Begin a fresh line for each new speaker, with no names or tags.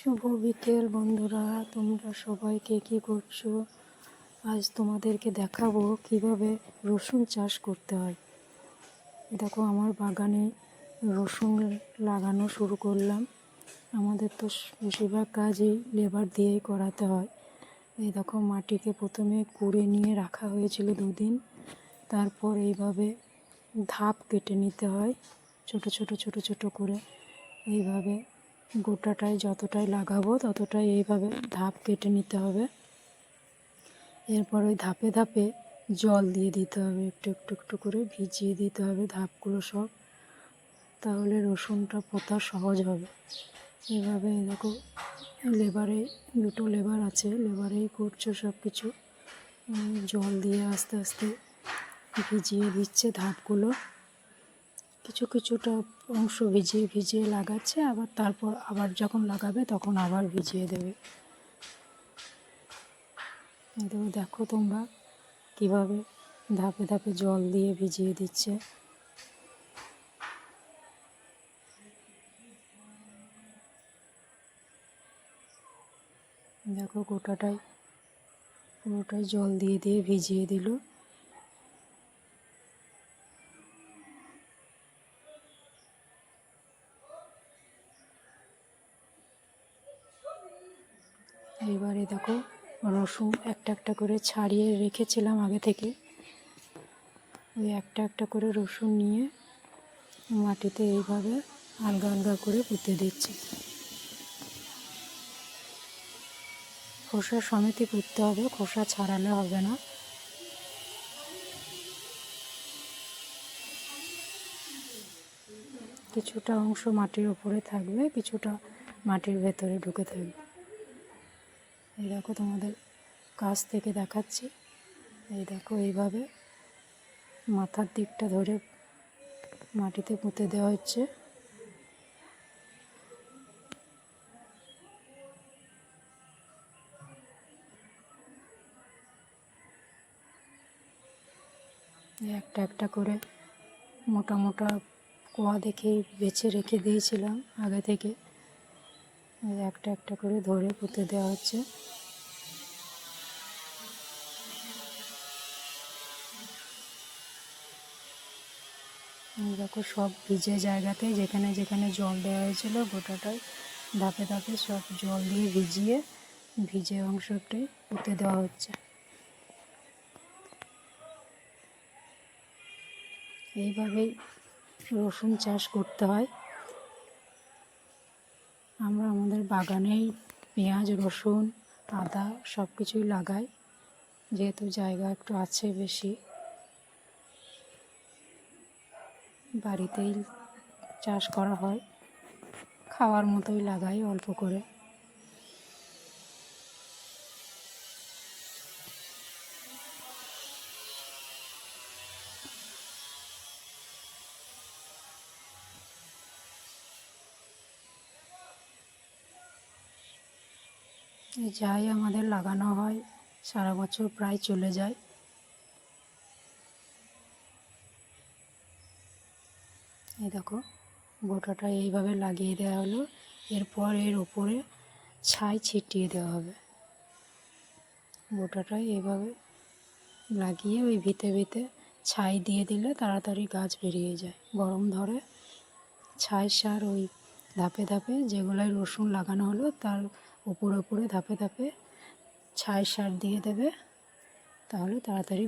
শুভ বিকেল বন্ধুরা, তোমরা সবাই কে কী করছো? আজ তোমাদেরকে দেখাবো কিভাবে রসুন চাষ করতে হয়। দেখো, আমার বাগানে রসুন লাগানো শুরু করলাম। আমাদের তো বেশিরভাগ কাজই লেবার দিয়েই করাতে হয়। এই দেখো, মাটিকে প্রথমে কুড়ে নিয়ে রাখা হয়েছিল 2 দিন। তারপর এইভাবে ধাপ কেটে নিতে হয়, ছোট ছোট করে। এইভাবে গোটাটায় যতটাই লাগাবো ততটাই এইভাবে ধাপ কেটে নিতে হবে। এরপর ওই ধাপে ধাপে জল দিয়ে দিতে হবে, একটু একটু একটু করে ভিজিয়ে দিতে হবে ধাপগুলো সব, তাহলে রসুনটা পোঁতা সহজ হবে। এইভাবে দেখো, লেবারে 2টো লেবার আছে, লেবারেই করছো সব কিছু। জল দিয়ে আস্তে আস্তে ভিজিয়ে দিচ্ছে ধাপগুলো, কিছুটা অংশ ভিজিয়ে লাগাচ্ছে, আবার তারপর আবার যখন লাগাবে তখন আবার ভিজিয়ে দেবে। দেখো তোমরা কিভাবে ধাপে ধাপে জল দিয়ে ভিজিয়ে দিচ্ছে। দেখো, পুরোটাই জল দিয়ে ভিজিয়ে দিল। এইবারে দেখো, রসুন একটা একটা করে ছাড়িয়ে রেখেছিলাম আগে থেকে। ওই একটা একটা করে রসুন নিয়ে মাটিতে এইভাবে আলগা আলগা করে পুঁতে দিচ্ছি। খোসা সমেতই পুঁততে হবে, খোসা ছাড়ালে হবে না। কিছুটা অংশ মাটির উপরে থাকবে, কিছুটা মাটির ভেতরে ঢুকে থাকবে। এই দেখো, তোমাদের কাছ থেকে দেখাচ্ছি। এই দেখো, এইভাবে মাথার দিকটা ধরে মাটিতে পুঁতে দেওয়া হচ্ছে। একটা একটা করে মোটা মোটা কোয়া দেখেই বেছে রেখে দিয়েছিলাম আগে থেকে। একটা একটা করে ধরে পুঁতে দেওয়া হচ্ছে। দেখো, সব ভিজে জায়গাতে যেখানে যেখানে জল দেওয়া হয়েছিল গোটাটাই ধাপে ধাপে সব জল দিয়ে ভিজে অংশটাই পুঁতে দেওয়া হচ্ছে। এইভাবেই রসুন চাষ করতে হয়। আমরা আমাদের বাগানেই পেঁয়াজ, রসুন, আদা সব কিছুই লাগাই, যেহেতু জায়গা একটু আছে বেশি। বাড়িতেই চাষ করা হয়, খাওয়ার মতোই লাগাই অল্প করে। যাই আমাদের লাগানো হয় সারা বছর প্রায় চলে যায়। এই দেখো, গোটাটা এইভাবে লাগিয়ে দেওয়া হলো। এরপর এর উপরে ছাই ছিটিয়ে দেওয়া হবে। গোটাটাই এইভাবে লাগিয়ে ওই ভিতে ছাই দিয়ে দিলে তাড়াতাড়ি গাছ বেরিয়ে যায়, গরম ধরে। ছাই সার ওই ধাপে ধাপে যেগুলোয় রসুন লাগানো হলো তার উপরে ধাপে ধাপে ছাই সার দিয়ে দেবে, তাহলে তাড়াতাড়ি